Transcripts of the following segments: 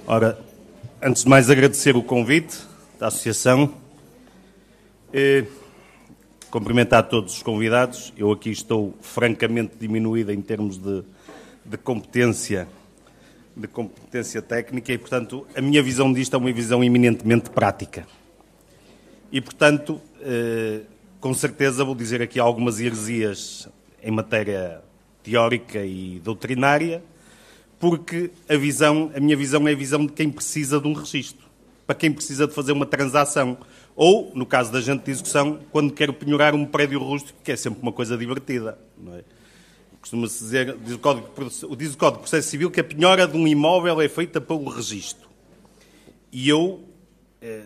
Ora, antes de mais agradecer o convite da Associação, cumprimentar todos os convidados. Eu aqui estou francamente diminuído em termos de competência técnica e, portanto, a minha visão disto é uma visão eminentemente prática. E, portanto, com certeza vou dizer aqui algumas heresias em matéria teórica e doutrinária, porque a minha visão é a visão de quem precisa de um registro, para quem precisa de fazer uma transação, ou, no caso da gente de execução, quando quer penhorar um prédio rústico, que é sempre uma coisa divertida, não é? Costuma-se dizer, diz o Código de Processo Civil, que a penhora de um imóvel é feita pelo registro. E eu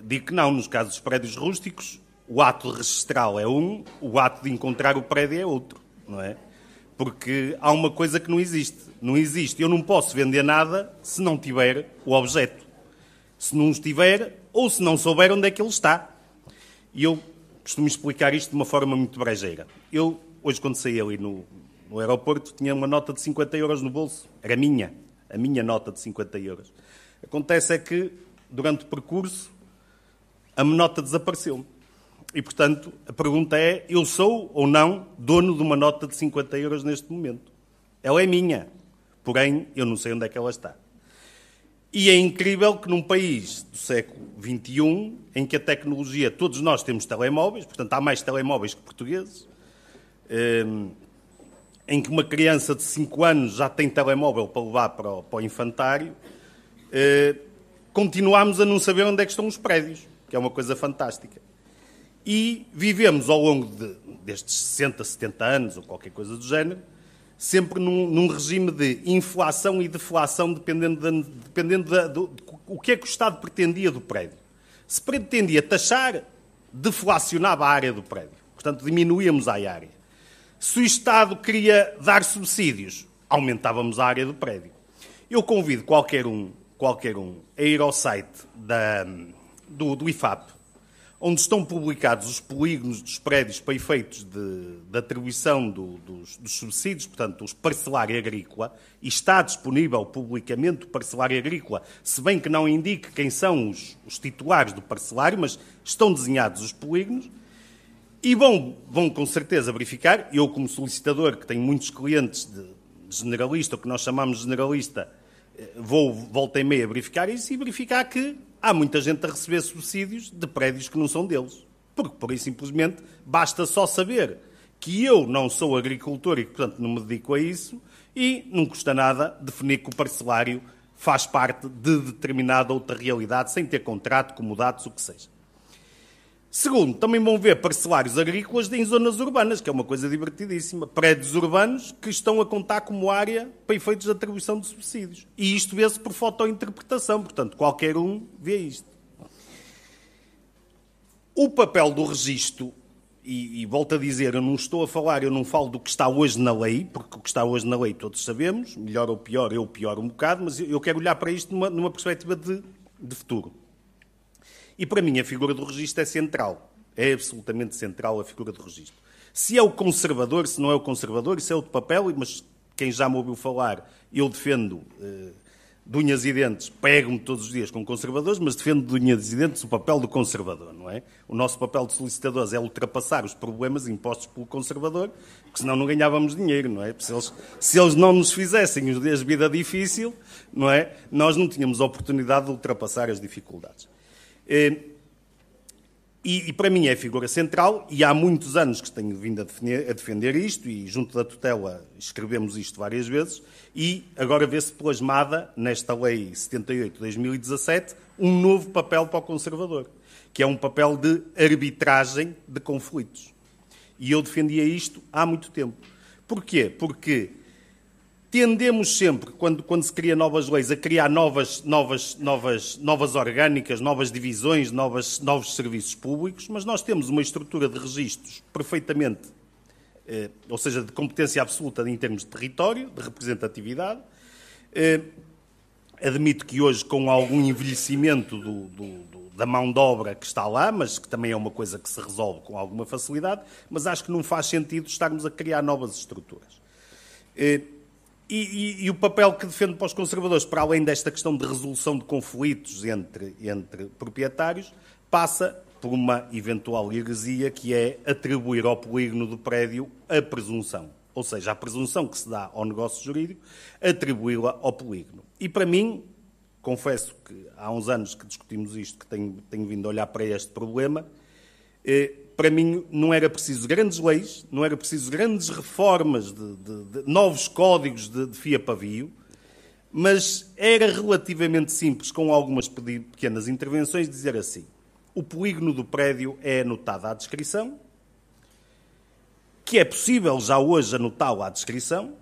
digo que não, nos casos dos prédios rústicos, o ato registral é um, o ato de encontrar o prédio é outro, não é? Porque há uma coisa que não existe. Não existe. Eu não posso vender nada se não tiver o objeto. Se não estiver, ou se não souber onde é que ele está. E eu costumo explicar isto de uma forma muito brejeira. Eu, hoje, quando saí ali no aeroporto, tinha uma nota de 50 euros no bolso. Era a minha nota de 50 euros. Acontece é que, durante o percurso, a minha nota desapareceu. E, portanto, a pergunta é, eu sou ou não dono de uma nota de 50 euros neste momento? Ela é minha, porém, eu não sei onde é que ela está. E é incrível que num país do século XXI, em que a tecnologia, todos nós temos telemóveis, portanto, há mais telemóveis que portugueses, em que uma criança de 5 anos já tem telemóvel para levar para o infantário, continuamos a não saber onde é que estão os prédios, que é uma coisa fantástica. E vivemos ao longo destes 60, 70 anos, ou qualquer coisa do género, sempre num regime de inflação e deflação, dependendo do que é que o Estado pretendia do prédio. Se pretendia taxar, deflacionava a área do prédio. Portanto, diminuíamos a área. Se o Estado queria dar subsídios, aumentávamos a área do prédio. Eu convido qualquer um a ir ao site do IFAP, onde estão publicados os polígonos dos prédios para efeitos de atribuição dos subsídios, portanto, os parcelário agrícola, e está disponível publicamente o parcelário agrícola, se bem que não indique quem são os titulares do parcelário, mas estão desenhados os polígonos, e vão com certeza verificar, eu como solicitador, que tenho muitos clientes de generalista, o que nós chamamos de generalista, volta e meia verificar isso e verificar que há muita gente a receber subsídios de prédios que não são deles. Porque, por aí simplesmente, basta só saber que eu não sou agricultor e que, portanto, não me dedico a isso e não custa nada definir que o parcelário faz parte de determinada outra realidade, sem ter contrato, comodatos, o que seja. Segundo, também vão ver parcelários agrícolas em zonas urbanas, que é uma coisa divertidíssima. Prédios urbanos que estão a contar como área para efeitos de atribuição de subsídios. E isto vê-se por fotointerpretação, portanto, qualquer um vê isto. O papel do registro, e volto a dizer, eu não falo do que está hoje na lei, porque o que está hoje na lei todos sabemos, melhor ou pior, eu pior um bocado, mas eu quero olhar para isto numa perspectiva de futuro. E para mim a figura do registro é central. É absolutamente central a figura do registro. Se é o conservador, se não é o conservador, isso é outro papel, mas quem já me ouviu falar, eu defendo de unhas e dentes, pego-me todos os dias com conservadores, mas defendo de unhas e dentes o papel do conservador, não é? O nosso papel de solicitadores é ultrapassar os problemas impostos pelo conservador, porque senão não ganhávamos dinheiro, não é? Se eles não nos fizessem os dias de vida difícil, não é? Nós não tínhamos a oportunidade de ultrapassar as dificuldades. E para mim é a figura central, e há muitos anos que tenho vindo a defender isto, e junto da tutela escrevemos isto várias vezes, e agora vê-se plasmada nesta Lei 78 de 2017 um novo papel para o conservador, que é um papel de arbitragem de conflitos. E eu defendia isto há muito tempo. Porquê? Porque tendemos sempre, quando se cria novas leis, a criar novas orgânicas, novas divisões, novos serviços públicos, mas nós temos uma estrutura de registros perfeitamente, ou seja, de competência absoluta em termos de território, de representatividade. Admito que hoje, com algum envelhecimento da mão de obra que está lá, mas que também é uma coisa que se resolve com alguma facilidade, mas acho que não faz sentido estarmos a criar novas estruturas. E o papel que defendo para os conservadores, para além desta questão de resolução de conflitos entre proprietários, passa por uma eventual heresia, que é atribuir ao polígono do prédio a presunção. Ou seja, a presunção que se dá ao negócio jurídico, atribuí-la ao polígono. E para mim, confesso que há uns anos que discutimos isto, que tenho vindo a olhar para este problema, para mim não era preciso grandes leis, não era preciso grandes reformas de novos códigos de fia-pavio, mas era relativamente simples, com algumas pequenas intervenções, dizer assim: o polígono do prédio é anotado à descrição, que é possível já hoje anotá-lo à descrição,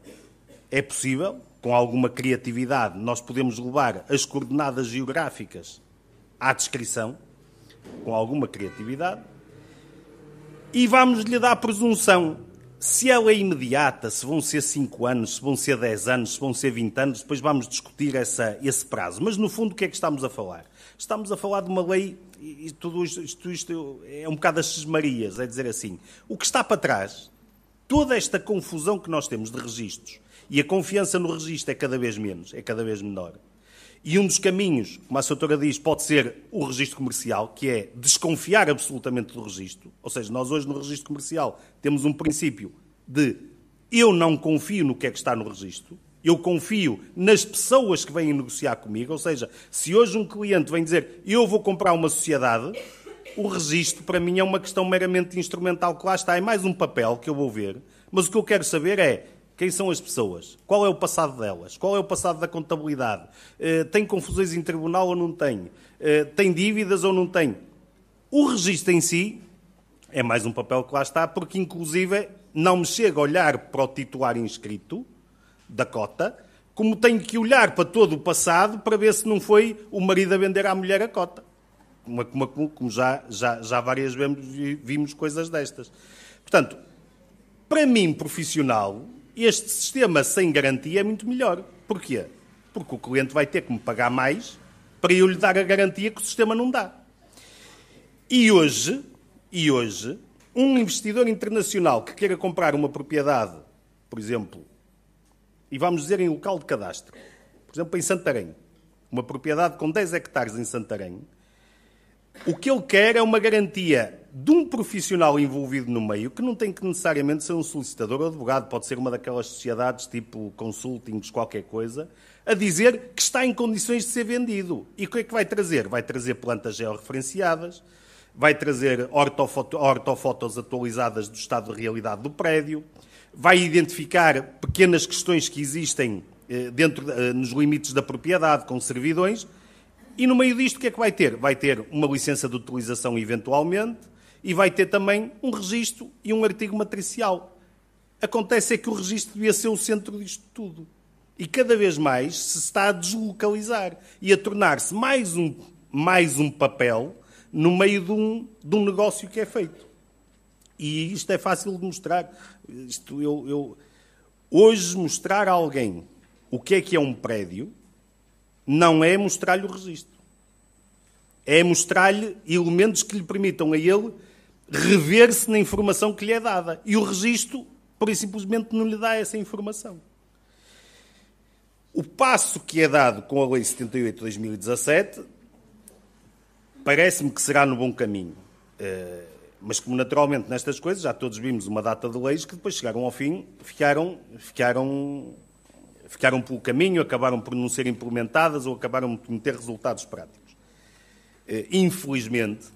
é possível, com alguma criatividade, nós podemos levar as coordenadas geográficas à descrição, com alguma criatividade, e vamos-lhe dar presunção. Se ela é imediata, se vão ser 5 anos, se vão ser 10 anos, se vão ser 20 anos, depois vamos discutir esse prazo. Mas, no fundo, o que é que estamos a falar? Estamos a falar de uma lei, e tudo isto é um bocado as sesmarias, é dizer assim, o que está para trás, toda esta confusão que nós temos de registros, e a confiança no registro é cada vez menos, é cada vez menor. E um dos caminhos, como a doutora diz, pode ser o registro comercial, que é desconfiar absolutamente do registro. Ou seja, nós hoje no registro comercial temos um princípio de eu não confio no que é que está no registro, eu confio nas pessoas que vêm negociar comigo. Ou seja, se hoje um cliente vem dizer eu vou comprar uma sociedade, o registro para mim é uma questão meramente instrumental, que lá está, é mais um papel que eu vou ver, mas o que eu quero saber é quem são as pessoas? Qual é o passado delas? Qual é o passado da contabilidade? Tem confusões em tribunal ou não tem? Tem dívidas ou não tem? O registro em si é mais um papel que lá está, porque inclusive não me chega a olhar para o titular inscrito da cota, como tenho que olhar para todo o passado para ver se não foi o marido a vender à mulher a cota. Como já várias vezes vimos coisas destas. Portanto, para mim, profissional, este sistema sem garantia é muito melhor. Porquê? Porque o cliente vai ter que me pagar mais para eu lhe dar a garantia que o sistema não dá. E hoje, um investidor internacional que queira comprar uma propriedade, por exemplo, e vamos dizer em local de cadastro, por exemplo, em Santarém, uma propriedade com 10 hectares em Santarém, o que ele quer é uma garantia de um profissional envolvido no meio, que não tem que necessariamente ser um solicitador ou advogado, pode ser uma daquelas sociedades tipo consultings, qualquer coisa, a dizer que está em condições de ser vendido. E o que é que vai trazer? Vai trazer plantas georreferenciadas, vai trazer ortofotos atualizadas do estado de realidade do prédio, vai identificar pequenas questões que existem nos limites da propriedade, com servidões. E no meio disto, o que é que vai ter? Vai ter uma licença de utilização, eventualmente, e vai ter também um registro e um artigo matricial. Acontece é que o registro devia ser o centro disto tudo. E cada vez mais se está a deslocalizar e a tornar-se mais um papel no meio de um negócio que é feito. E isto é fácil de mostrar. Hoje, mostrar a alguém o que é um prédio não é mostrar-lhe o registro. É mostrar-lhe elementos que lhe permitam a ele rever-se na informação que lhe é dada. E o registro, por simplesmente, não lhe dá essa informação. O passo que é dado com a Lei 78 de 2017 parece-me que será no bom caminho. Mas, como naturalmente nestas coisas, já todos vimos uma data de leis que depois chegaram ao fim, ficaram pelo caminho, acabaram por não ser implementadas ou acabaram por não ter resultados práticos. Infelizmente,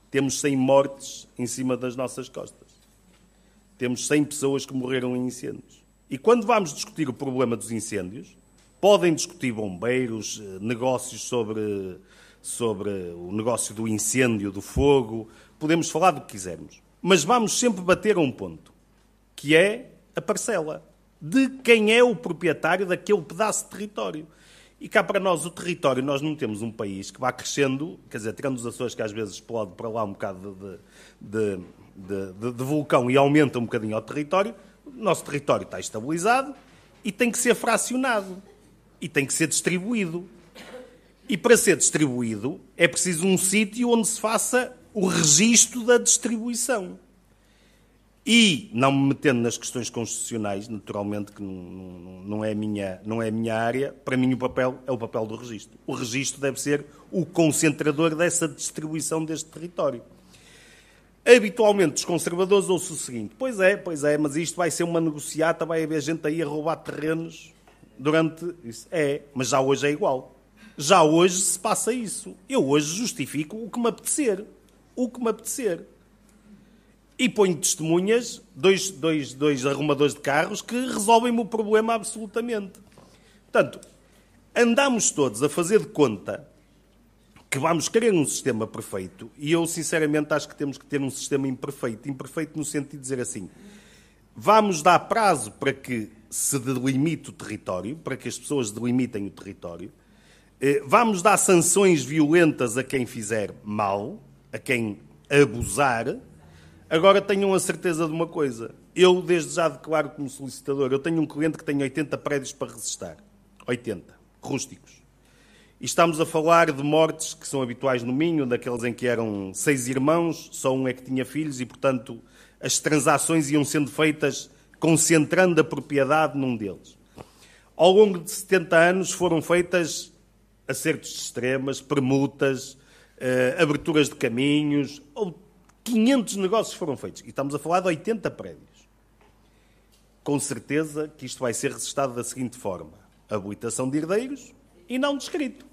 temos 100 mortes em cima das nossas costas. Temos 100 pessoas que morreram em incêndios. E quando vamos discutir o problema dos incêndios, podem discutir bombeiros, negócios sobre o negócio do incêndio, do fogo, podemos falar do que quisermos. Mas vamos sempre bater a um ponto, que é a parcela de quem é o proprietário daquele pedaço de território. E cá para nós, o território, nós não temos um país que vá crescendo, quer dizer, tirando os Açores que às vezes explode para lá um bocado de vulcão e aumenta um bocadinho o território, o nosso território está estabilizado e tem que ser fracionado e tem que ser distribuído. E para ser distribuído é preciso um sítio onde se faça o registro da distribuição. E, não me metendo nas questões constitucionais, naturalmente, que não é a minha área, para mim o papel é o papel do registro. O registro deve ser o concentrador dessa distribuição deste território. Habitualmente, os conservadores ouçam o seguinte: pois é, mas isto vai ser uma negociata, vai haver gente aí a roubar terrenos durante... Isso. Mas já hoje é igual. Já hoje se passa isso. Eu hoje justifico o que me apetecer. E ponho testemunhas, dois arrumadores de carros, que resolvem-me o problema absolutamente. Portanto, andamos todos a fazer de conta que vamos querer um sistema perfeito, e eu, sinceramente, acho que temos que ter um sistema imperfeito. Imperfeito no sentido de dizer assim, vamos dar prazo para que se delimite o território, para que as pessoas delimitem o território, vamos dar sanções violentas a quem fizer mal, a quem abusar. Agora tenham a certeza de uma coisa. Eu, desde já, declaro como solicitador, eu tenho um cliente que tem 80 prédios para registrar. 80. Rústicos. E estamos a falar de mortes que são habituais no Minho, daqueles em que eram 6 irmãos, só um é que tinha filhos e, portanto, as transações iam sendo feitas concentrando a propriedade num deles. Ao longo de 70 anos foram feitas acertos de extremas, permutas, aberturas de caminhos... 500 negócios foram feitos. E estamos a falar de 80 prédios. Com certeza que isto vai ser registado da seguinte forma: habilitação de herdeiros e não descrito.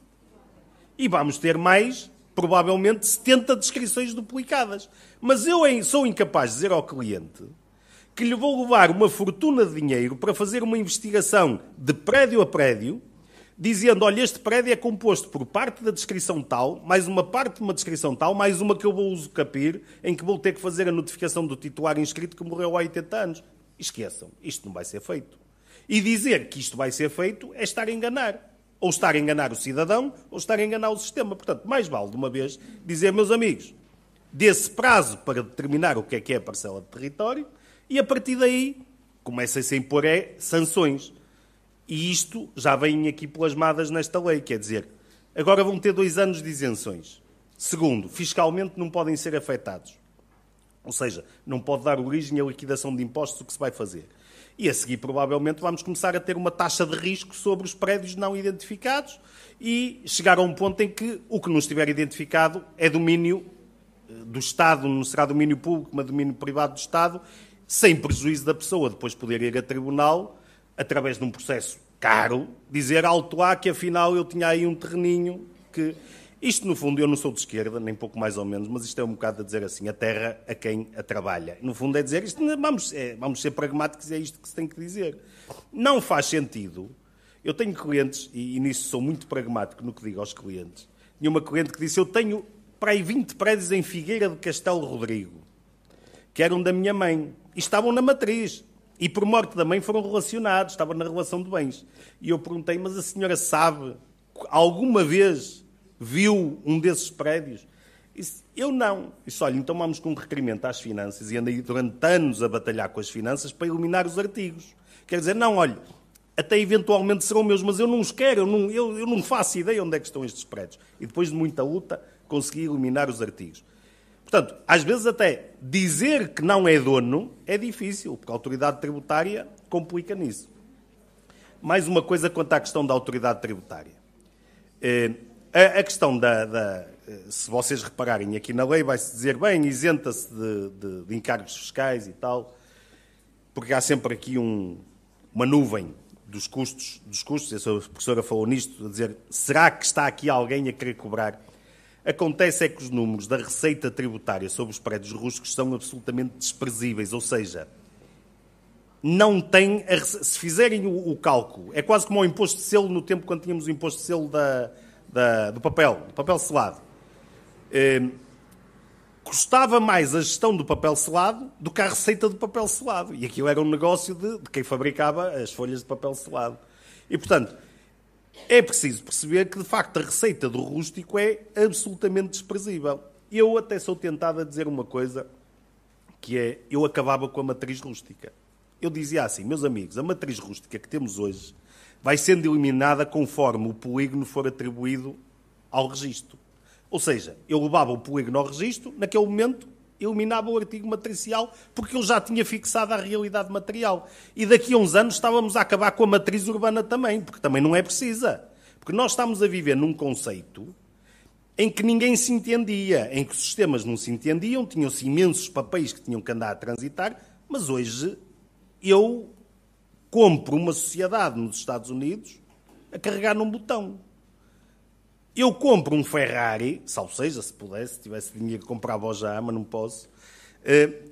E vamos ter mais, provavelmente, 70 descrições duplicadas. Mas eu sou incapaz de dizer ao cliente que lhe vou levar uma fortuna de dinheiro para fazer uma investigação de prédio a prédio, dizendo, olha, este prédio é composto por parte da descrição tal, mais uma parte de uma descrição tal, mais uma que eu vou usucapir, em que vou ter que fazer a notificação do titular inscrito que morreu há 80 anos. Esqueçam, isto não vai ser feito. E dizer que isto vai ser feito é estar a enganar. Ou estar a enganar o cidadão, ou estar a enganar o sistema. Portanto, mais vale, de uma vez, dizer, meus amigos, desse prazo para determinar o que é a parcela de território, e a partir daí comecem-se a impor sanções. E isto já vem aqui plasmadas nesta lei, quer dizer, agora vão ter 2 anos de isenções. Segundo, fiscalmente não podem ser afetados. Ou seja, não pode dar origem à liquidação de impostos o que se vai fazer. E a seguir, provavelmente, vamos começar a ter uma taxa de risco sobre os prédios não identificados e chegar a um ponto em que o que não estiver identificado é domínio do Estado, não será domínio público, mas domínio privado do Estado, sem prejuízo da pessoa depois poder ir a tribunal, através de um processo caro, dizer alto lá que afinal eu tinha aí um terreninho que... Isto, no fundo, eu não sou de esquerda, nem pouco mais ou menos, mas isto é um bocado a dizer assim, a terra a quem a trabalha. No fundo é dizer, isto, vamos ser pragmáticos, é isto que se tem que dizer. Não faz sentido. Eu tenho clientes, e nisso sou muito pragmático no que digo aos clientes, tinha uma cliente que disse, eu tenho para aí 20 prédios em Figueira de Castelo Rodrigo, que eram da minha mãe, e estavam na matriz. E por morte da mãe foram relacionados, estavam na relação de bens. E eu perguntei, mas a senhora sabe, alguma vez viu um desses prédios? Disse, eu não. Disse, olha, então vamos com um requerimento às finanças, e andei durante anos a batalhar com as finanças para eliminar os artigos. Quer dizer, não, olha, até eventualmente serão meus, mas eu não os quero, eu não faço ideia onde é que estão estes prédios. E depois de muita luta, consegui eliminar os artigos. Portanto, às vezes até dizer que não é dono é difícil, porque a autoridade tributária complica nisso. Mais uma coisa quanto à questão da autoridade tributária. A questão se vocês repararem aqui na lei, vai-se dizer, bem, isenta-se de encargos fiscais e tal, porque há sempre aqui uma nuvem dos custos, a professora falou nisto, a dizer, será que está aqui alguém a querer cobrar? Acontece é que os números da receita tributária sobre os prédios rústicos são absolutamente desprezíveis, ou seja, não tem, se fizerem o cálculo, é quase como o imposto de selo no tempo quando tínhamos o imposto de selo do papel selado. Custava mais a gestão do papel selado do que a receita do papel selado. E aquilo era um negócio de quem fabricava as folhas de papel selado. E, portanto, é preciso perceber que, de facto, a receita do rústico é absolutamente desprezível. Eu até sou tentado a dizer uma coisa, que é, eu acabava com a matriz rústica. Eu dizia assim, meus amigos, a matriz rústica que temos hoje vai sendo eliminada conforme o polígono for atribuído ao registro. Ou seja, eu levava o polígono ao registro, naquele momento eliminava o artigo matricial porque eu já tinha fixado a realidade material. E daqui a uns anos estávamos a acabar com a matriz urbana também, porque também não é precisa. Porque nós estamos a viver num conceito em que ninguém se entendia, em que os sistemas não se entendiam, tinham-se imensos papéis que tinham que andar a transitar, mas hoje eu compro uma sociedade nos Estados Unidos a carregar num botão. Eu compro um Ferrari, salvo seja, se pudesse, se tivesse dinheiro, comprava já, mas não posso.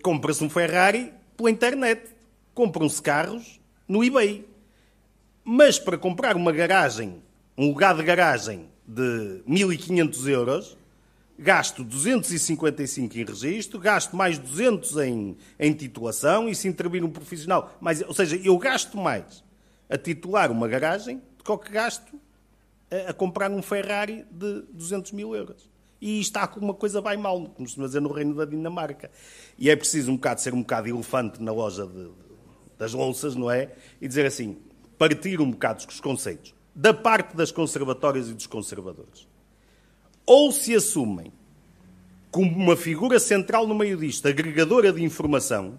Compra-se um Ferrari pela internet. Compram-se carros no eBay. Mas para comprar uma garagem, um lugar de garagem de 1.500 euros, gasto 255 em registro, gasto mais 200 em titulação, e se intervir um profissional... ou seja, eu gasto mais a titular uma garagem do que gasto a comprar um Ferrari de 200 mil euros. E está alguma coisa vai mal, como se dizer no Reino da Dinamarca. E é preciso ser um bocado elefante na loja das louças, não é? E dizer assim, partir um bocado os conceitos da parte das conservatórias e dos conservadores. Ou se assumem como uma figura central no meio disto, agregadora de informação,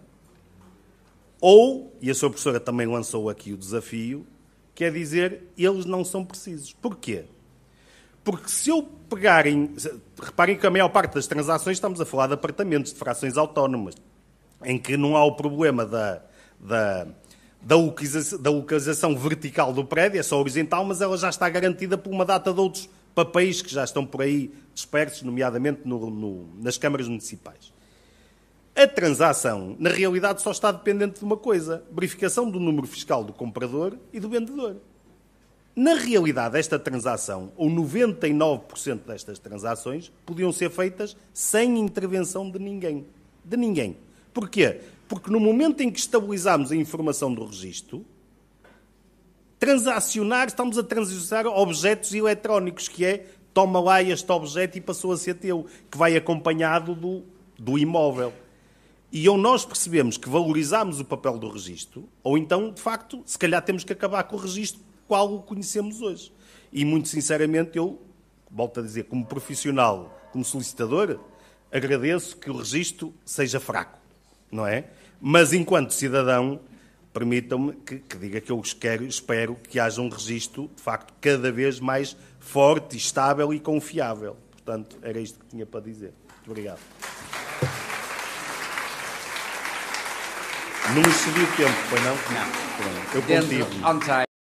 ou, e a sua professora também lançou aqui o desafio, quer dizer, eles não são precisos. Porquê? Porque se eu pegarem... Reparem que a maior parte das transações estamos a falar de apartamentos, de frações autónomas, em que não há o problema da localização vertical do prédio, é só horizontal, mas ela já está garantida por uma data de outros papéis que já estão por aí dispersos, nomeadamente nas câmaras municipais. A transação, na realidade, só está dependente de uma coisa: verificação do número fiscal do comprador e do vendedor. Na realidade, esta transação, ou 99% destas transações, podiam ser feitas sem intervenção de ninguém. De ninguém. Porquê? Porque no momento em que estabilizamos a informação do registro, estamos a transacionar objetos eletrónicos, que é, toma lá este objeto e passou a ser teu, que vai acompanhado do imóvel. E ou nós percebemos que valorizamos o papel do registro, ou então, de facto, se calhar temos que acabar com o registro qual o conhecemos hoje. E, muito sinceramente, eu, volto a dizer, como profissional, como solicitador, agradeço que o registro seja fraco, não é? Mas, enquanto cidadão, permitam-me que diga que eu espero que haja um registro, de facto, cada vez mais forte, estável e confiável. Portanto, era isto que tinha para dizer. Muito obrigado. Não excedi o tempo, foi não? Não. Eu contive.